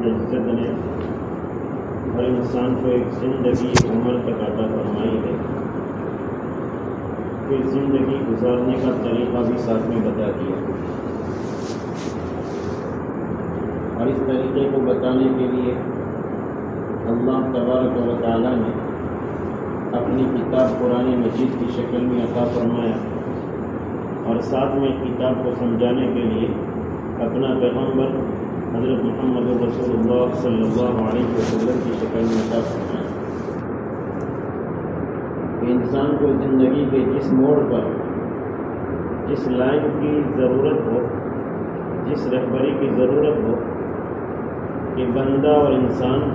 العزت نے ہر انسان کو ایک زندگی عمر تک عطا فرمائی ہے، پھر زندگی گزارنے کا طریقہ بھی ساتھ میں بتا دیا، اور اس طریقے کو بتانے کے لیے اللہ تبارک و تعالیٰ نے اپنی کتاب قرآن مجید کی شکل میں عطا فرمایا، اور ساتھ میں کتاب کو سمجھانے کے لیے اپنا پیغمبر حضرت محمد رسول اللہ صلی اللہ علیہ وسلم کی شکل میں عطا فرمایا کہ انسان کو زندگی کے جس موڑ پر جس لائن کی ضرورت ہو، جس رہبری کی ضرورت ہو کہ بندہ اور انسان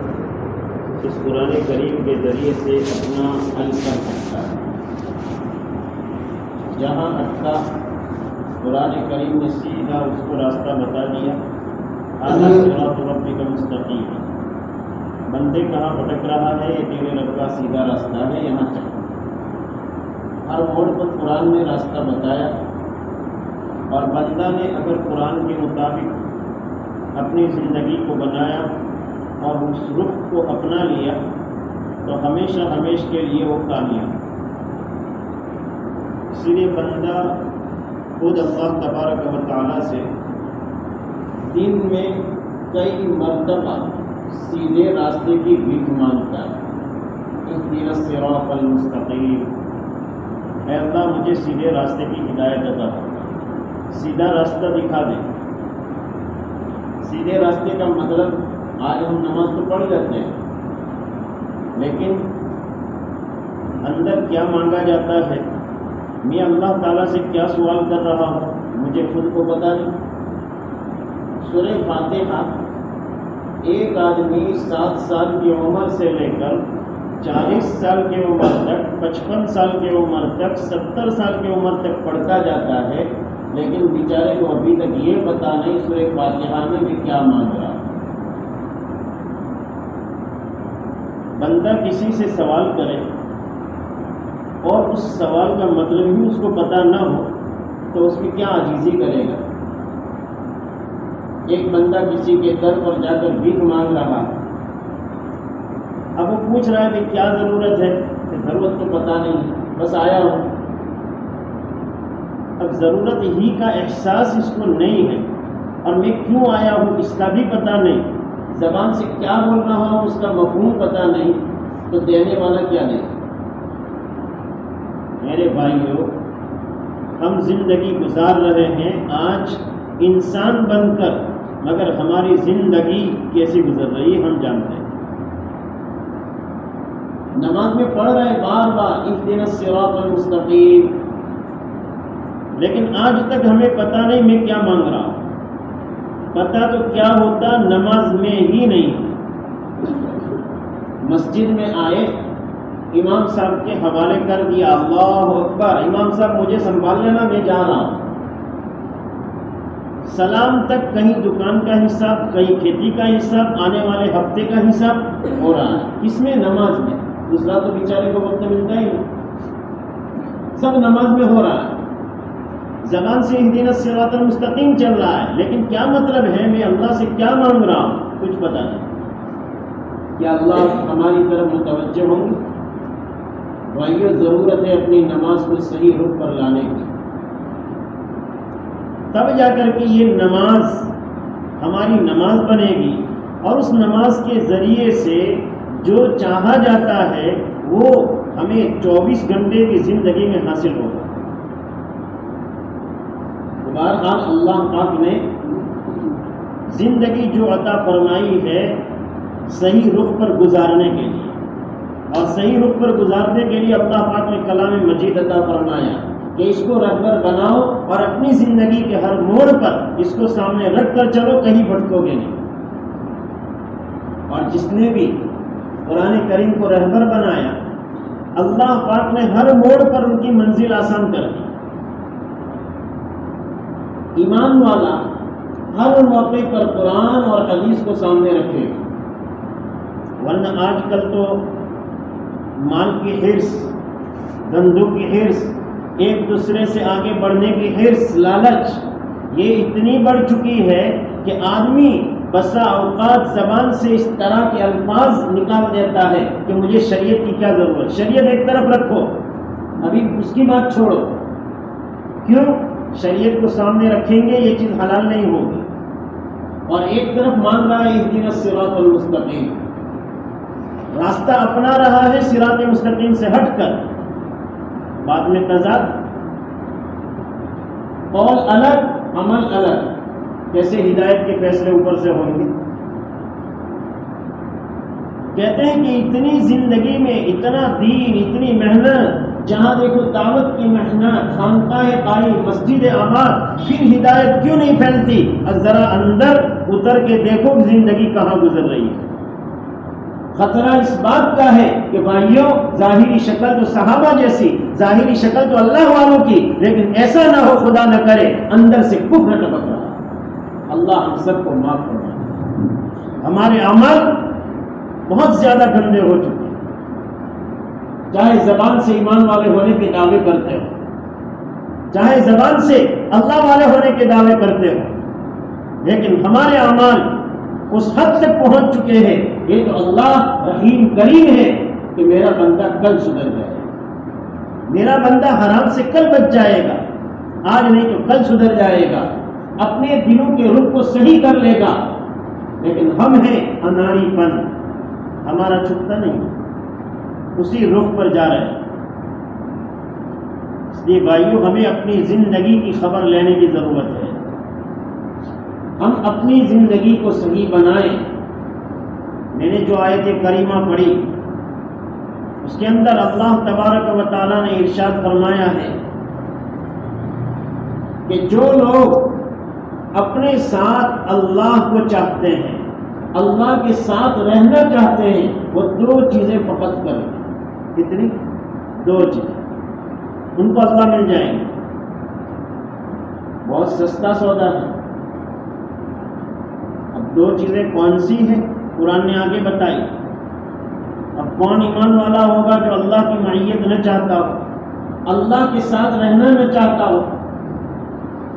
اس قرآن کریم کے ذریعے سے اپنا حل کر سکتا ہے، جہاں اٹکا قرآن کریم نے سیدھا اس کو راستہ بتا دیا، ھذا صراط ربک مستقیم، بندے کہاں بھٹک رہا ہے، یہ تیرے رب کا سیدھا راستہ ہے، یہاں چل۔ ہر موڑ پر قرآن نے راستہ بتایا، اور بندہ نے اگر قرآن کے مطابق اپنی زندگی کو بنایا اور اس رخ کو اپنا لیا تو ہمیشہ ہمیشہ کے لیے وہ کامیاب۔ اس لیے بندہ خود اللہ تبارک و تعالیٰ سے دن میں کئی مرتبہ سیدھے راستے کی بھیک مانگتا ہے، اہدنا الصراط المستقیم، اے اللہ مجھے سیدھے راستے کی ہدایت عطا فرما، سیدھا راستہ دکھا دے۔ سیدھے راستے کا مطلب آج ہم نماز تو پڑھ لیتے ہیں، لیکن اندر کیا مانگا جاتا ہے، میں اللہ تعالیٰ سے کیا سوال کر رہا ہوں مجھے خود کو پتہ نہیں۔ سورہ فاتحہ ایک آدمی 7 سال کی عمر سے لے کر 40 سال کی عمر تک، 55 سال کی عمر تک، 70 سال کی عمر تک پڑھتا جاتا ہے، لیکن بیچارے کو ابھی تک یہ پتہ نہیں سورہ فاتحہ میں بھی کیا مانگ رہا۔ بندہ کسی سے سوال کرے اور اس سوال کا مطلب ہی اس کو پتہ نہ ہو تو اس کی کیا عاجزی کرے گا۔ ایک بندہ کسی کے در پر جا کر بھیک مانگ رہا، اب وہ پوچھ رہا ہے کہ کیا ضرورت ہے، کہ ضرورت تو پتہ نہیں، بس آیا ہوں۔ اب ضرورت ہی کا احساس اس کو نہیں ہے، اور میں کیوں آیا ہوں اس کا بھی پتہ نہیں، زبان سے کیا بول رہا ہوں اس کا مفہوم پتہ نہیں، تو دینے والا کیا دے؟ میرے بھائیوں، ہم زندگی گزار رہے ہیں آج انسان بن کر، مگر ہماری زندگی کیسی گزر رہی ہے ہم جانتے ہیں۔ نماز میں پڑھ رہے بار بار اہدنا الصراط المستقیم، لیکن آج تک ہمیں پتہ نہیں میں کیا مانگ رہا ہوں۔ پتہ تو کیا ہوتا نماز میں ہی نہیں۔ مسجد میں آئے، امام صاحب کے حوالے کر دیا، اللہ اکبر، امام صاحب مجھے سنبھال لینا میں جا رہا ہوں۔ سلام تک کہیں دکان کا حساب، کہیں کھیتی کا حساب، آنے والے ہفتے کا حساب ہو رہا ہے، کس میں؟ نماز میں۔ دوسرا تو بیچارے کو وقت ملتا ہی نہیں، سب نماز میں ہو رہا ہے۔ زبان سے اہدنا الصراط المستقیم چل رہا ہے، لیکن کیا مطلب ہے، میں اللہ سے کیا مانگ رہا ہوں کچھ پتہ نہیں۔ کیا اللہ ہماری طرف متوجہ ہوں گے؟ بھائیو، ضرورت ہے اپنی نماز کو صحیح رخ پر لانے کی، تب جا کر کے یہ نماز ہماری نماز بنے گی، اور اس نماز کے ذریعے سے جو چاہا جاتا ہے وہ ہمیں 24 گھنٹے کی زندگی میں حاصل ہوگا۔ بہرحال اللہ پاک نے زندگی جو عطا فرمائی ہے صحیح رخ پر گزارنے کے لیے، اور صحیح رخ پر گزارنے کے لیے اللہ پاک نے کلام مجید عطا فرمایا کہ اس کو رہبر بناؤ، اور اپنی زندگی کے ہر موڑ پر اس کو سامنے رکھ کر چلو، کہیں بھٹکو گے نہیں۔ اور جس نے بھی قرآن کریم کو رہبر بنایا، اللہ پاک نے ہر موڑ پر ان کی منزل آسان کر دی۔ ایمان والا ہر موقع پر قرآن اور حدیث کو سامنے رکھے، ورنہ آج کل تو مال کی حرص، دھندوں کی حرص، ایک دوسرے سے آگے بڑھنے کی حرص، لالچ، یہ اتنی بڑھ چکی ہے کہ آدمی بسا اوقات زبان سے اس طرح کے الفاظ نکال دیتا ہے کہ مجھے شریعت کی کیا ضرورت. شریعت ایک طرف رکھو، ابھی اس کی بات چھوڑو. کیوں؟ شریعت کو سامنے رکھیں گے یہ چیز حلال نہیں ہوگی. اور ایک طرف مان رہا ہے اہدنا الصراط المستقیم، راستہ اپنا رہا ہے صراط مستقیم سے ہٹ کر. بعد میں تضاد، قول الگ عمل الگ. کیسے ہدایت کے فیصلے اوپر سے ہوں گے؟ کہتے ہیں کہ اتنی زندگی میں اتنا دین، اتنی محنت، جہاں دیکھو دعوت کی محنت، خانقاہ قائم، مسجد آباد، پھر ہدایت کیوں نہیں پھیلتی؟ اور ذرا اندر اتر کے دیکھو زندگی کہاں گزر رہی ہے. خطرہ اس بات کا ہے کہ بھائیوں، ظاہری شکل تو صحابہ جیسی، ظاہری شکل تو اللہ والوں کی، لیکن ایسا نہ ہو خدا نہ کرے اندر سے کفر ٹپک رہا. اللہ ہم سب کو معاف فرمائے. ہمارے عمل بہت زیادہ گندے ہو چکے ہیں. چاہے زبان سے ایمان والے ہونے کے دعوے کرتے ہو، چاہے زبان سے اللہ والے ہونے کے دعوے کرتے ہو، لیکن ہمارے اعمال اس حد تک پہنچ چکے ہیں. یہ تو اللہ رحیم کریم ہے کہ میرا بندہ کل سدھر جائے گا، میرا بندہ حرام سے کل بچ جائے گا، آج نہیں تو کل سدھر جائے گا، اپنے دلوں کے رخ کو صحیح کر لے گا. لیکن ہم ہیں اناڑی پن، ہمارا چھپتا نہیں، اسی رخ پر جا رہے ہیں. اس لیے بھائیوں، ہمیں اپنی زندگی کی خبر لینے کی ضرورت ہے. ہم اپنی زندگی کو صحیح بنائیں. میں نے جو آیت کریمہ پڑھی اس کے اندر اللہ تبارک و تعالیٰ نے ارشاد فرمایا ہے کہ جو لوگ اپنے ساتھ اللہ کو چاہتے ہیں، اللہ کے ساتھ رہنا چاہتے ہیں، وہ دو چیزیں فقط کریں. کتنی؟ دو چیزیں ان کو اللہ مل جائیں گے. بہت سستا سودا ہے. اب دو چیزیں کون سی ہیں؟ قرآن نے آگے بتائی. اب کون ایمان والا ہوگا جو اللہ کی معیت نہ چاہتا ہو، اللہ کے ساتھ رہنا نہ چاہتا ہو؟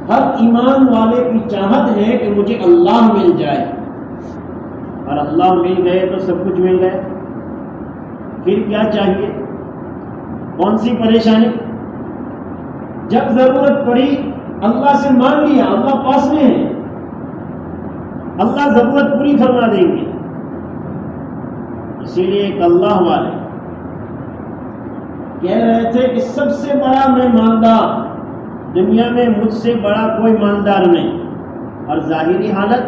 ہر ایمان والے کی چاہت ہے کہ مجھے اللہ مل جائے، اور اللہ مل گئے تو سب کچھ مل گئے. پھر کیا چاہیے؟ کون سی پریشانی؟ جب ضرورت پڑی اللہ سے مانگ لیا، اللہ پاس میں ہے، اللہ ضرورت پوری فرما دیں گے. اسی لیے ایک اللہ والے کہہ رہے تھے کہ سب سے بڑا میں مالدار، دنیا میں مجھ سے بڑا کوئی مالدار نہیں. اور ظاہری حالت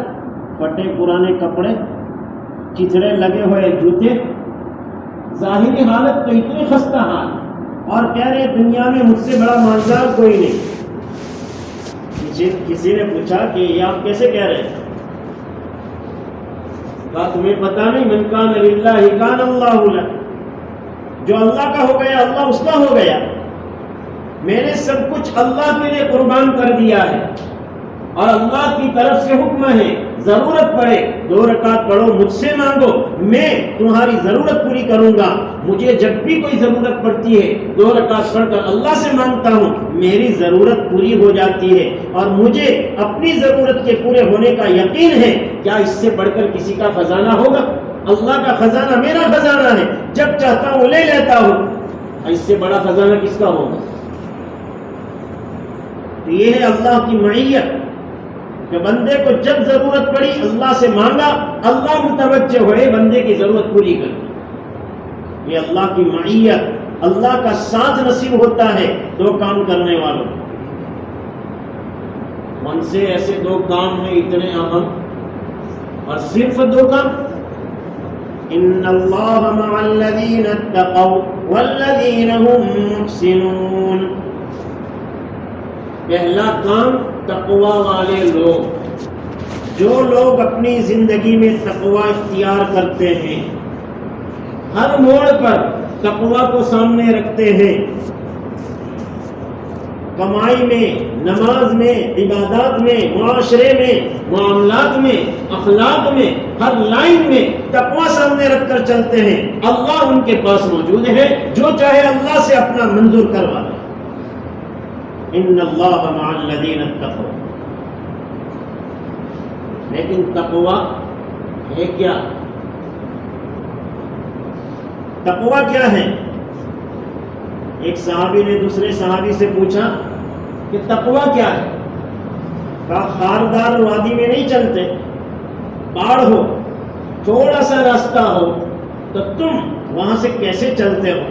پھٹے پرانے کپڑے، چتھڑے لگے ہوئے جوتے، ظاہری حالت تو اتنی خستہ حال، اور کہہ رہے دنیا میں مجھ سے بڑا مالدار کوئی نہیں. کسی نے پوچھا کہ یہ آپ کیسے کہہ رہے ہیں؟ کہا تمہیں پتا نہیں، من کان للہ کان اللہ لہ، جو اللہ کا ہو گیا اللہ اس کا ہو گیا. میں نے سب کچھ اللہ کے لیے قربان کر دیا ہے، اور اللہ کی طرف سے حکم ہے ضرورت پڑے 2 رکعت پڑھو، مجھ سے مانگو، میں تمہاری ضرورت پوری کروں گا. مجھے جب بھی کوئی ضرورت پڑتی ہے 2 رکعت پڑھ کر اللہ سے مانگتا ہوں، میری ضرورت پوری ہو جاتی ہے. اور مجھے اپنی ضرورت کے پورے ہونے کا یقین ہے. کیا اس سے بڑھ کر کسی کا خزانہ ہوگا؟ اللہ کا خزانہ میرا خزانہ ہے، جب چاہتا ہوں لے لیتا ہوں. اس سے بڑا خزانہ کس کا ہوگا؟ یہ ہے اللہ کی معیت کہ بندے کو جب ضرورت پڑی اللہ سے مانگا، اللہ متوجہ ہوئے بندے کی ضرورت پوری کر دی. یہ اللہ کی معیت، اللہ کا ساتھ نصیب ہوتا ہے 2 کام کرنے والوں. کون سے ایسے 2 کام ہیں اتنے اہم؟ اور صرف 2 کام. ان اللہ مع الذین اتقوا والذین هم محسنون. پہلا کام تقوی والے لوگ، جو لوگ اپنی زندگی میں تقوی اختیار کرتے ہیں، ہر موڑ پر تقوی کو سامنے رکھتے ہیں، کمائی میں، نماز میں، عبادات میں، معاشرے میں، معاملات میں، اخلاق میں، ہر لائن میں تقوی سامنے رکھ کر چلتے ہیں. اللہ ان کے پاس موجود ہے، جو چاہے اللہ سے اپنا منظور کروا لے. ان اللہ مع الذین اتقوا. لیکن تقوی ہے کیا؟ تقویٰ کیا ہے؟ ایک صحابی نے دوسرے صحابی سے پوچھا کہ تقویٰ کیا ہے؟ کہا خاردار وادی میں نہیں چلتے، پہاڑ ہو، تھوڑا سا راستہ ہو تو تم وہاں سے کیسے چلتے ہو؟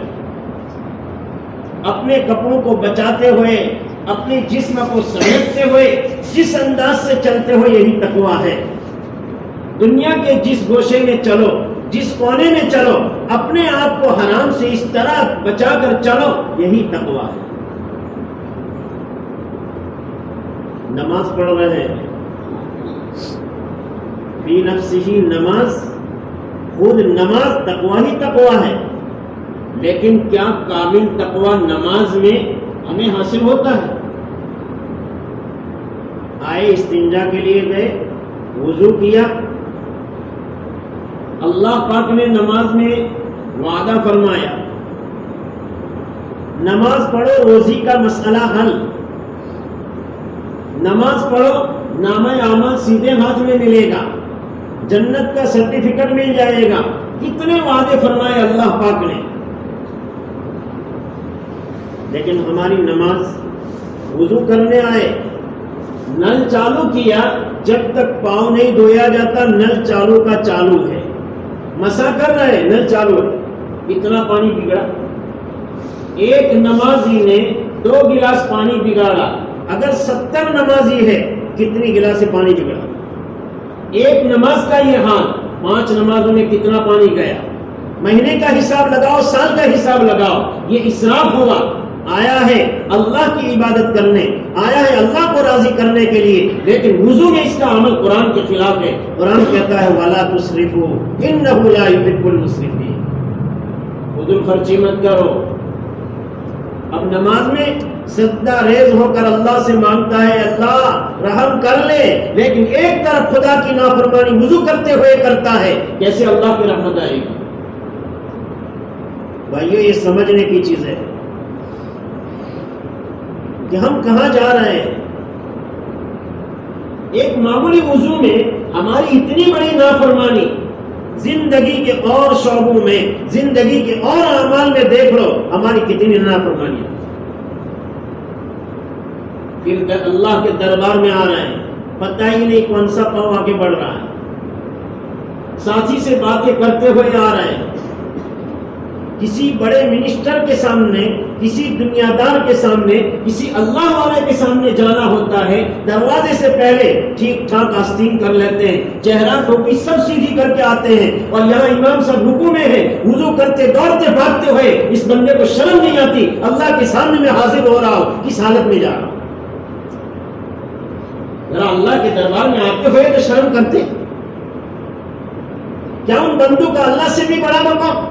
اپنے کپڑوں کو بچاتے ہوئے، اپنے جسم کو سمیٹتے ہوئے جس انداز سے چلتے ہو، یہی تقویٰ ہے۔ دنیا کے جس گوشے میں چلو، جس کونے میں چلو، اپنے آپ کو حرام سے اس طرح بچا کر چلو، یہی تقویٰ ہے۔ نماز پڑھ رہے ہیں، فی نفسہ نماز، خود نماز تقویٰ ہی تقویٰ ہے، لیکن کیا کامل تقویٰ نماز میں ہمیں حاصل ہوتا ہے؟ آئے استنجا کے لیے گئے، وضو کیا، اللہ پاک نے نماز میں وعدہ فرمایا نماز پڑھو روزی کا مسئلہ حل، نماز پڑھو نامہ اعمال سیدھے ہاتھ میں ملے گا، جنت کا سرٹیفکیٹ مل جائے گا، کتنے وعدے فرمائے اللہ پاک نے۔ لیکن ہماری نماز، وضو کرنے آئے، نل چالو کیا، جب تک پاؤں نہیں دھویا جاتا نل چالو کا چالو ہے، مسا کر رہے نل چالو ہے، اتنا پانی بگڑا۔ ایک نمازی نے 2 گلاس پانی بگاڑا، اگر 70 نمازی ہے کتنی گلاس پانی بگڑا؟ ایک نماز کا یہ حال، 5 نمازوں میں کتنا پانی گیا؟ مہینے کا حساب لگاؤ، سال کا حساب لگاؤ، یہ اسراف ہوا۔ آیا ہے اللہ کی عبادت کرنے، آیا ہے اللہ کو راضی کرنے کے لیے، لیکن وضو میں اس کا عمل قرآن کے خلاف ہے۔ قرآن کہتا ہے وَلَا تُسْرِفُوا إِنَّهُ لَا يُحِبُّ الْمُسْرِفِينَ، فضول خرچی مت کرو۔ اب نماز میں سجدہ ریز ہو کر اللہ سے مانگتا ہے اللہ رحم کر لے، لیکن ایک طرف خدا کی نافرمانی وضو کرتے ہوئے کرتا ہے، کیسے اللہ کی رحمت آئے گی؟ بھائیو یہ سمجھنے کی چیز ہے کہ ہم کہاں جا رہے ہیں۔ ایک معمولی وضو میں ہماری اتنی بڑی نافرمانی، زندگی کے اور شعبوں میں، زندگی کے اور اعمال میں دیکھ لو ہماری کتنی نافرمانی، پھر اللہ کے دربار میں آ رہے ہیں، پتہ ہی نہیں کون سا پاؤں آگے بڑھ رہا ہے، ساتھی سے باتیں کرتے ہوئے آ رہے ہیں، کسی بڑے منسٹر کے سامنے، کسی دنیا دار کے سامنے، کسی اللہ والے کے سامنے جانا ہوتا ہے، دروازے سے پہلے ٹھیک ٹھاک آستین کر لیتے ہیں، چہرہ ٹوپی سب سیدھی کر کے آتے ہیں، اور یہاں امام صاحب رکوع میں ہے، وضو کرتے دوڑتے بھاگتے ہوئے، اس بندے کو شرم نہیں آتی اللہ کے سامنے میں حاضر ہو رہا ہوں، کس حالت میں جا رہا ہوں؟ ذرا اللہ کے دربار میں آتے ہوئے تو شرم کرتے، کیا ان بندوں کا اللہ سے بھی بڑا مقام؟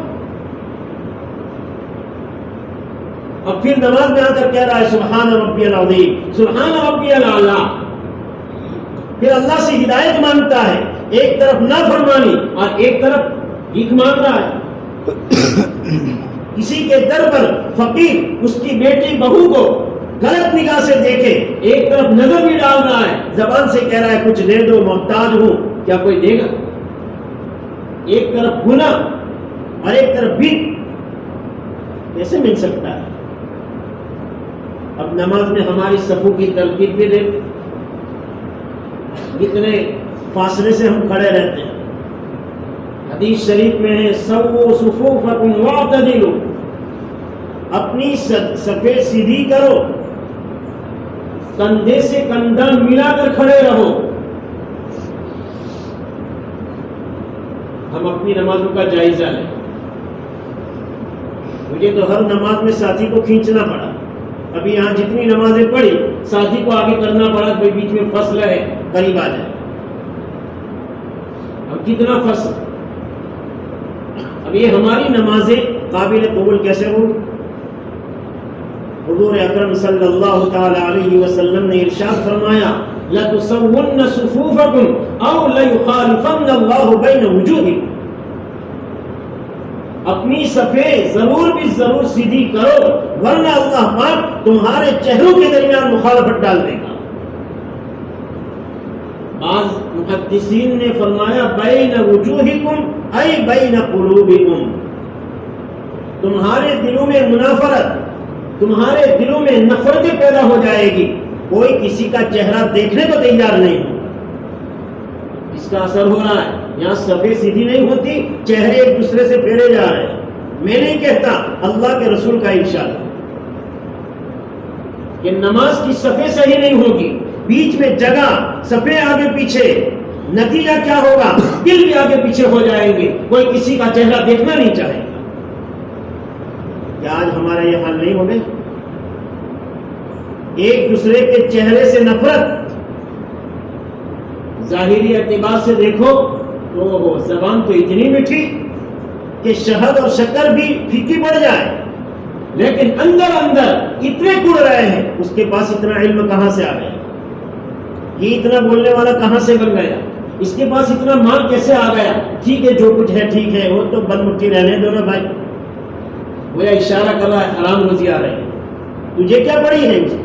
اور پھر نماز میں آ کر کہہ رہا ہے سبحان ربی العظیم، سبحان ربی الاعلیٰ، پھر اللہ سے ہدایت مانگتا ہے، ایک طرف نافرمانی اور ایک طرف بھیک مانگ رہا ہے۔ کسی کے در پر فقیر اس کی بیٹی بہو کو غلط نگاہ سے دیکھے، ایک طرف نظر بھی ڈال رہا ہے، زبان سے کہہ رہا ہے کچھ دے دو محتاج ہوں، کیا کوئی دے گا؟ ایک طرف گناہ اور ایک طرف بھیک، کیسے مل سکتا ہے؟ اب نماز میں ہماری صفوں کی ترتیب بھی دیکھ، کتنے فاصلے سے ہم کھڑے رہتے ہیں۔ حدیث شریف میں ہے سووا صفوفکم واعتدلوا، اپنی صفیں سیدھی کرو، کندھے سے کندھا ملا کر کھڑے رہو۔ ہم اپنی نمازوں کا جائزہ لیں۔ مجھے تو ہر نماز میں ساتھی کو کھینچنا پڑا، ابھی یہاں جتنی نمازیں پڑھی ساتھی کو آگے کرنا پڑا، کوئی بیچ میں فصل ہے قریب آ جائے۔ اب کتنا فصل، اب یہ ہماری نمازیں قابل قبول کیسے ہو؟ حضور اکرم صلی اللہ تعالی علیہ وسلم نے ارشاد فرمایا لَتُسَوُّنَّ صُفُوفَكُمْ أَوْ لَيُخَالِفَنَّ اللَّهُ بَيْنَ وُجُوهِكُمْ، اپنی صفیں ضرور بھی ضرور سیدھی کرو، ورنہ اللہ پاک تمہارے چہروں کے درمیان مخالفت ڈال دے گا۔ بعض محدثین نے فرمایا بین وجوہکم ای بین قلوبکم، تمہارے دلوں میں منافرت، تمہارے دلوں میں نفرتیں پیدا ہو جائے گی، کوئی کسی کا چہرہ دیکھنے کو تیار نہیں ہو۔ اس کا اثر ہو رہا ہے، یہاں صفیں سیدھی نہیں ہوتی، چہرے ایک دوسرے سے پھیرے جا رہے ہیں۔ میں نہیں کہتا، اللہ کے رسول کا ارشاد کہ نماز کی صفیں صحیح نہیں ہوگی، بیچ میں جگہ، صفیں آگے پیچھے، نتیجہ کیا ہوگا؟ دل بھی آگے پیچھے ہو جائیں گے، کوئی کسی کا چہرہ دیکھنا نہیں چاہے گا۔ کیا آج ہمارا یہ حال نہیں ہو گیا؟ ایک دوسرے کے چہرے سے نفرت، ظاہری اعتبار سے دیکھو تو زبان تو اتنی میٹھی کہ شہد اور شکر بھی پھیکی پڑ جائے، لیکن اندر اندر اتنے کڑ رہے ہیں، اس کے پاس اتنا علم کہاں سے آ گیا؟ یہ اتنا بولنے والا کہاں سے بن گیا؟ اس کے پاس اتنا مال کیسے آ گیا؟ ٹھیک ہے جو کچھ ہے ٹھیک ہے، وہ تو بن مٹھی رہنے دو نا بھائی، وہ اشارہ کر رہا ہے حرام روزی آ رہی ہے، تجھے کیا پڑی ہے اس کی؟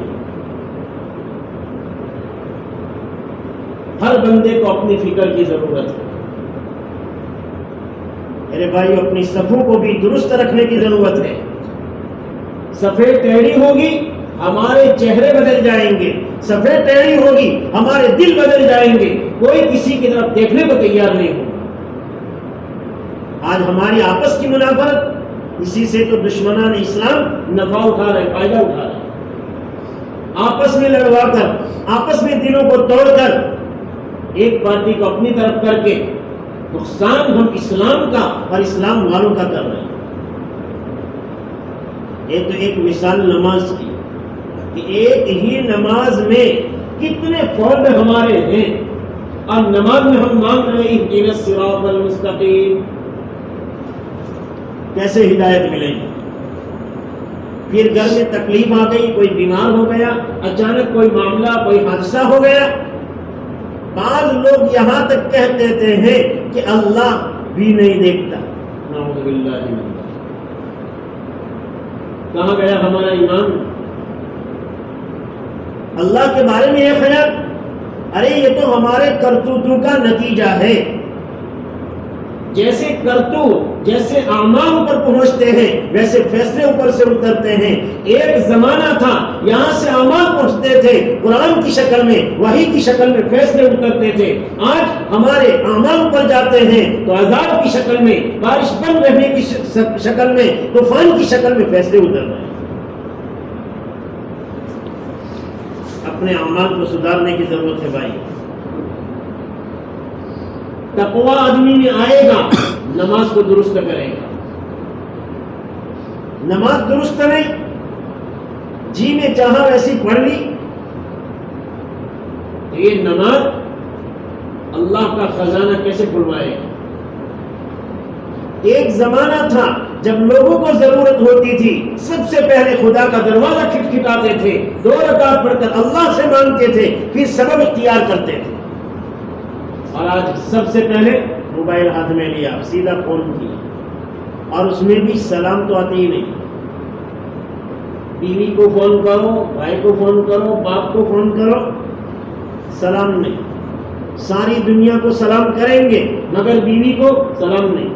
ہر بندے کو اپنی فکر کی ضرورت ہے میرے بھائی، اپنی صفوں کو بھی درست رکھنے کی ضرورت ہے۔ صفیں ٹیڑھی ہوگی ہمارے چہرے بدل جائیں گے، صفیں ٹیڑھی ہوگی ہمارے دل بدل جائیں گے، کوئی کسی کی طرف دیکھنے کو تیار نہیں ہوگا۔ آج ہماری آپس کی منافرت، اسی سے تو دشمنان اسلام نفع اٹھا رہے، فائدہ اٹھا رہے، آپس میں لڑوا کر، آپس میں دلوں کو توڑ کر، ایک پارٹی کو اپنی طرف کر کے نقصان ہم اسلام کا اور اسلام والوں کا کر رہے ہیں۔ یہ تو ایک مثال نماز کی کہ ایک ہی نماز میں کتنے فرض ہمارے ہیں، اور نماز میں ہم مانگ رہے ہیں اہدنا الصراط المستقیم، کیسے ہدایت ملے گی؟ پھر گھر میں تکلیف آ گئی، کوئی بیمار ہو گیا، اچانک کوئی معاملہ، کوئی حادثہ ہو گیا، بعض لوگ یہاں تک کہہ دیتے ہیں کہ اللہ بھی نہیں دیکھتا۔ نعوذ باللہ من ذلک۔ کہاں گیا ہمارا ایمان؟ اللہ کے بارے میں یہ خیال، ارے یہ تو ہمارے کرتوتوں کا نتیجہ ہے، جیسے کرتوت، جیسے اعمال اوپر پہنچتے ہیں ویسے فیصلے اوپر سے اترتے ہیں۔ ایک زمانہ تھا یہاں سے اعمال پہنچتے تھے قرآن کی شکل میں، وحی کی شکل میں فیصلے اترتے تھے، آج ہمارے اعمال اوپر جاتے ہیں تو عذاب کی شکل میں، بارش بند رہنے کی شکل میں، طوفان کی شکل میں فیصلے اتر رہے ہیں۔ اپنے اعمال کو سدھارنے کی ضرورت ہے بھائی۔ تقوی آدمی میں آئے گا، نماز کو درست کرے گا۔ نماز درست نہیں، جی میں چاہا ویسی پڑھ لی، تو یہ نماز اللہ کا خزانہ کیسے کھلوائے گا؟ ایک زمانہ تھا جب لوگوں کو ضرورت ہوتی تھی سب سے پہلے خدا کا دروازہ کھٹکھٹاتے تھے، 2 رکعت پڑھ کر اللہ سے مانگتے تھے، پھر سبب اختیار کرتے تھے۔ اور آج سب سے پہلے موبائل ہاتھ میں لیا، سیدھا فون کیا، اور اس میں بھی سلام تو آتی ہی نہیں۔ بیوی کو فون کرو، بھائی کو فون کرو، باپ کو فون کرو، سلام نہیں۔ ساری دنیا کو سلام کریں گے مگر بیوی کو سلام نہیں۔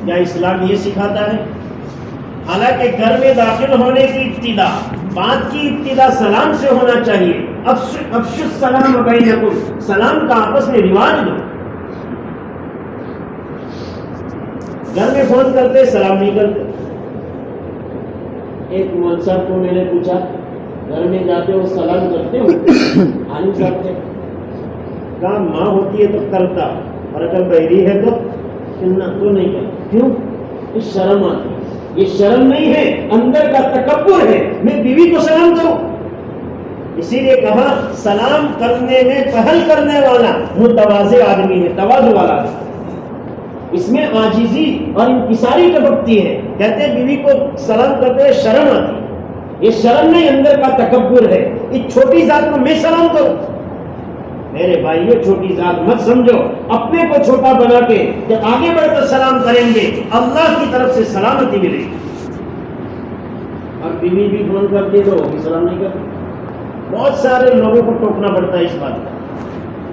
کیا اسلام یہ سکھاتا ہے؟ حالانکہ گھر میں داخل ہونے کی ابتدا، بات کی ابتدا سلام سے ہونا چاہیے۔ افشوا السلام بینکم، سلام کا آپس میں رواج دو۔ گھر میں فون کرتے سلام نہیں کرتے۔ ایک مولوی صاحب کو میں نے پوچھا، گھر میں جاتے ہو سلام کرتے ہو؟ ہاں نہیں کرتے۔ کہا ماں ہوتی ہے تو کرتا، اور اگر بہری ہے تو نہیں کرتا۔ کیوں؟ اس شرم آتی ہے۔ یہ شرم نہیں ہے، اندر کا تکبر ہے، میں بیوی کو سلام کروں۔ اسی لیے کہا سلام کرنے میں پہل کرنے والا متواضع آدمی ہے، تواضع والا ہے، اس میں عاجزی اور انکساری ٹپکتی ہے۔ کہتے ہیں بیوی کو سلام کرتے ہوئے شرم آتی ہے، یہ شرم نہیں، اندر کا تکبر ہے۔ اس چھوٹی ذات کو میں سلام کروں؟ میرے بھائیو چھوٹی ذات مت سمجھو، اپنے کو چھوٹا بنا کے جب آگے بڑھ کر سلام کریں گے اللہ کی طرف سے سلامتی ملے گی۔ اور بیوی بھی فون کرتی تو وہ بھی سلام نہیں کرتی۔ بہت سارے لوگوں کو ٹوکنا پڑتا ہے اس بات کا۔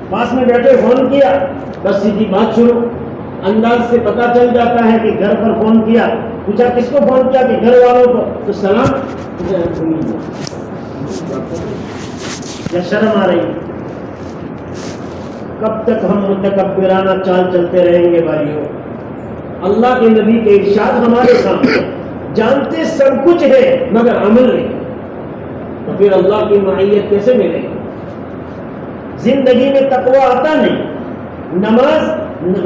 پاس میں بیٹھے فون کیا، بس سیدھی بات شروع. انداز سے پتا چل جاتا ہے کہ گھر پر فون کیا، پوچھا کس کو فون کیا کہ گھر والوں کو، تو سلام. یا شرم آ رہی ہے؟ کب تک ہم متکبرانہ چال چلتے رہیں گے بھائیوں؟ اللہ کے نبی کے ارشاد ہمارے سامنے، جانتے سب کچھ ہے مگر عمل نہیں، تو پھر اللہ کی معیت کیسے ملے گی؟ زندگی میں تقوی آتا نہیں، نماز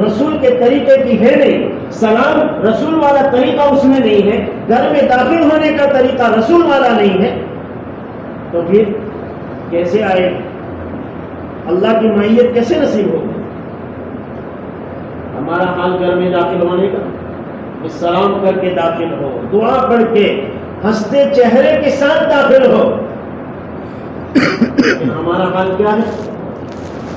رسول کے طریقے کی ہے نہیں، سلام رسول والا طریقہ اس میں نہیں ہے، گھر میں داخل ہونے کا طریقہ رسول والا نہیں ہے، تو پھر کیسے آئے؟ اللہ کی معیت کیسے نصیب ہوگی؟ ہمارا حال گھر میں داخل ہونے کا، سلام کر کے داخل ہو، دعا پڑھ کے ہنستے چہرے کے ساتھ داخل ہو. لیکن ہمارا حال کیا ہے؟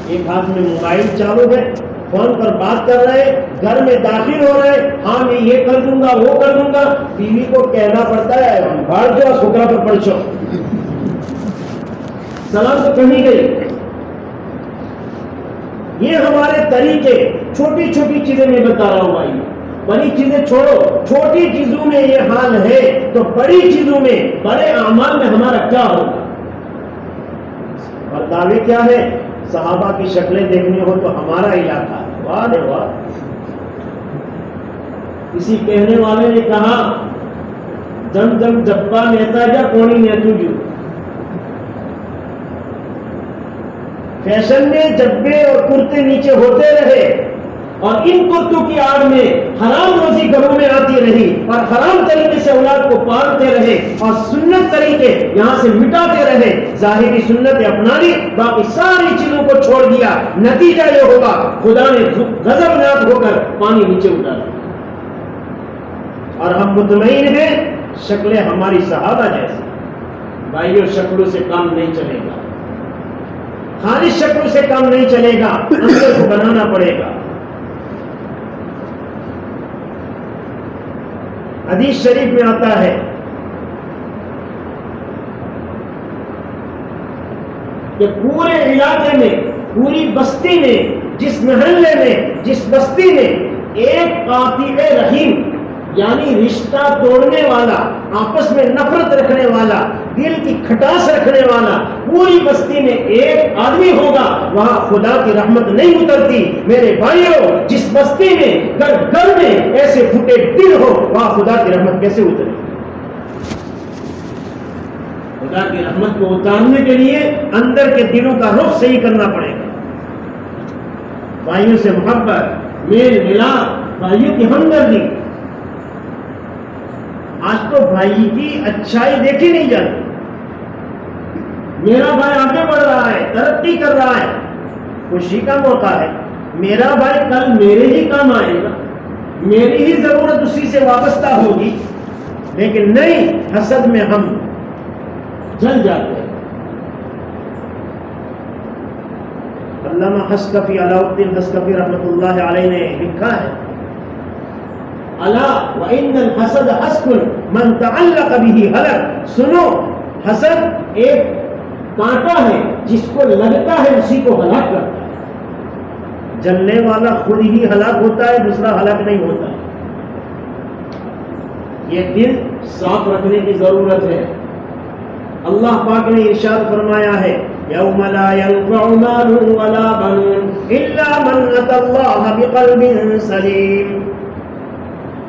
ایک ہاتھ میں موبائل چالو ہے، فون پر بات کر رہے، گھر میں داخل ہو رہے، ہاں میں یہ کر دوں گا وہ کر دوں گا، بیوی کو کہنا پڑتا ہے بھاڑ جو سکرا پر پڑھو. سلام تو کہیں گئی. یہ ہمارے طریقے، چھوٹی چھوٹی چیزیں میں بتا رہا ہوں بھائی، بڑی چیزیں چھوڑو، چھوٹی چیزوں میں یہ حال ہے تو بڑی چیزوں میں، بڑے اعمال میں ہمارا کیا ہوگا؟ اور دعوے کیا ہے؟ صحابہ کی شکلیں دیکھنی ہو تو ہمارا علاقہ ہے. واہ رے واہ. کسی کہنے والے نے کہا جم جم جبا نیتا جا کونی نیتو جو. فیشن میں جبے اور کرتے نیچے ہوتے رہے اور ان کرتوں کی آڑ میں حرام روزی گھروں میں آتی رہی اور حرام طریقے سے اولاد کو پالتے رہے اور سنت طریقے یہاں سے مٹاتے رہے. ظاہری سنت اپنا لی، باقی ساری چیزوں کو چھوڑ دیا. نتیجہ یہ ہوگا خدا نے غضبناک ہو کر پانی نیچے اتارا. اور ہم مطمئن ہیں شکلیں ہماری صحابہ جیسی. بھائیوں شکلوں سے کام نہیں چلے گا، خالص شکلوں سے کام نہیں چلے گا، اندر کو بنانا پڑے گا. حدیث شریف میں آتا ہے کہ پورے علاقے میں، پوری بستی میں، جس محلے میں، جس بستی میں ایک قاطع رحیم یعنی رشتہ توڑنے والا، آپس میں نفرت رکھنے والا، دل کی کھٹاس رکھنے والا پوری بستی میں ایک آدمی ہوگا، وہاں خدا کی رحمت نہیں اترتی. میرے بھائیوں جس بستی میں گھر میں ایسے پھٹے دل ہو وہاں خدا کی رحمت کیسے اترے؟ خدا کی رحمت کو اتارنے کے لیے اندر کے دلوں کا رخ صحیح کرنا پڑے گا. بھائیوں سے محبت، میل ملاپ، بھائیوں کی ہمدردی. آج تو بھائی کی اچھائی دیکھی نہیں جاتی. میرا بھائی آگے بڑھ رہا ہے، ترقی کر رہا ہے، خوشی کا موقع ہے. میرا بھائی کل میرے ہی کام آئے گا، میری ہی ضرورت اسی سے وابستہ ہوگی. لیکن نہیں، حسد میں ہم جل جاتے ہیں. علامہ حسکفی، علاء الدین حسکفی رحمۃ اللہ علیہ نے لکھا ہے الا وان الحسد حسد من تعلق به هلك. سنو، حسد ایک کانٹا ہے، جس کو لگتا ہے اسی کو ہلاک کرتا ہے. جلنے والا خود ہی ہلاک ہوتا ہے، دوسرا ہلاک نہیں ہوتا. یہ دل صاف رکھنے کی ضرورت ہے. اللہ پاک نے ارشاد فرمایا ہے یوم لا ينفع مال ولا بنون الا من اتى الله بقلب سلیم.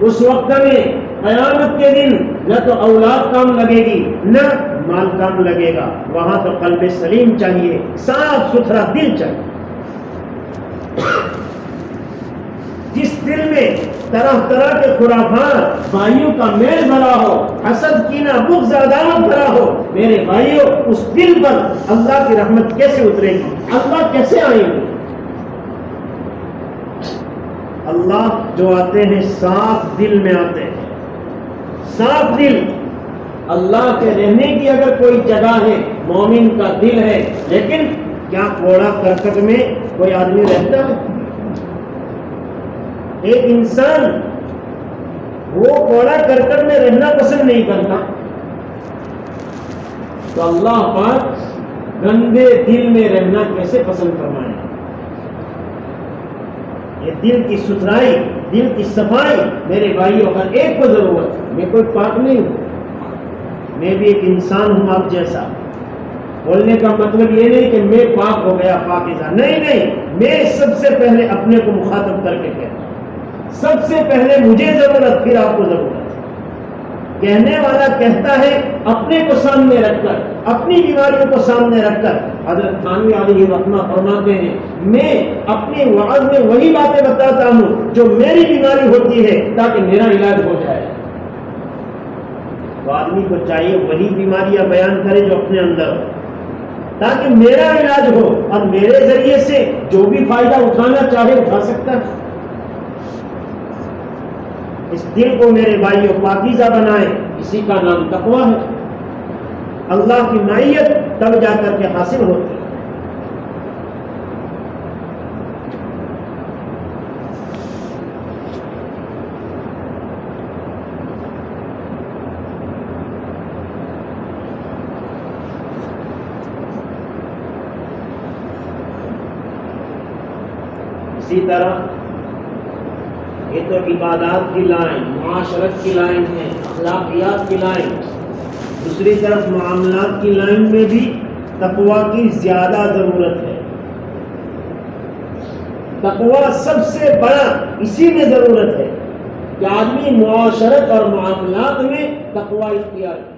اس وقت میں قیامت کے دن نہ تو اولاد کام لگے گی نہ مال کام لگے گا، وہاں تو قلب سلیم چاہیے، صاف ستھرا دل چاہیے. جس دل میں طرح طرح کے خرافات، بھائیوں کا میل بھرا ہو، حسد کینہ بغض عداوت بھرا ہو، میرے بھائیوں اس دل پر اللہ کی رحمت کیسے اترے گی؟ اللہ کیسے آئیں گے؟ اللہ جو آتے ہیں صاف دل میں آتے ہیں. صاف دل. اللہ کے رہنے کی اگر کوئی جگہ ہے مومن کا دل ہے. لیکن کیا کوڑا کرکٹ میں کوئی آدمی رہتا ہے؟ ایک انسان وہ کوڑا کرکٹ میں رہنا پسند نہیں کرتا، تو اللہ پاک گندے دل میں رہنا کیسے پسند فرمائے؟ یہ دل کی ستھرائی، دل کی صفائی میرے بھائیوں ہر ایک کو ضرورت ہے۔ میں کوئی پاک نہیں ہوں، میں بھی ایک انسان ہوں آپ جیسا۔ بولنے کا مطلب یہ نہیں کہ میں پاک ہو گیا پاکیزہ، نہیں، میں سب سے پہلے اپنے کو مخاطب کر کے کہتا ہوں، سب سے پہلے مجھے ضرورت، پھر آپ کو ضرورت۔ کہنے والا کہتا ہے اپنے کو سامنے رکھ کر، اپنی بیماریوں کو سامنے رکھ کر۔ حضرت تھانوی علیہ رحمہ فرماتے ہیں میں اپنے وعظ میں وہی باتیں بتاتا ہوں جو میری بیماری ہوتی ہے تاکہ میرا علاج ہو جائے۔ تو آدمی کو چاہیے وہی بیماریاں بیان کرے جو اپنے اندر ہو تاکہ میرا علاج ہو، اور میرے ذریعے سے جو بھی فائدہ اٹھانا چاہے اٹھا سکتا ہے۔ اس دل کو میرے بھائیوں پاکیزہ بنائیں، اسی کا نام تقویٰ ہے۔ اللہ کی معیت تب جا کر کے حاصل ہوتی ہے۔ اسی طرح یہ تو عبادات کی لائن، معاشرت کی لائن ہے، اخلاقیات کی لائن، دوسری طرف معاملات کی لائن میں بھی تقویٰ کی زیادہ ضرورت ہے۔ تقویٰ سب سے بڑا اسی میں ضرورت ہے کہ آدمی معاشرت اور معاملات میں تقویٰ اختیار کرے۔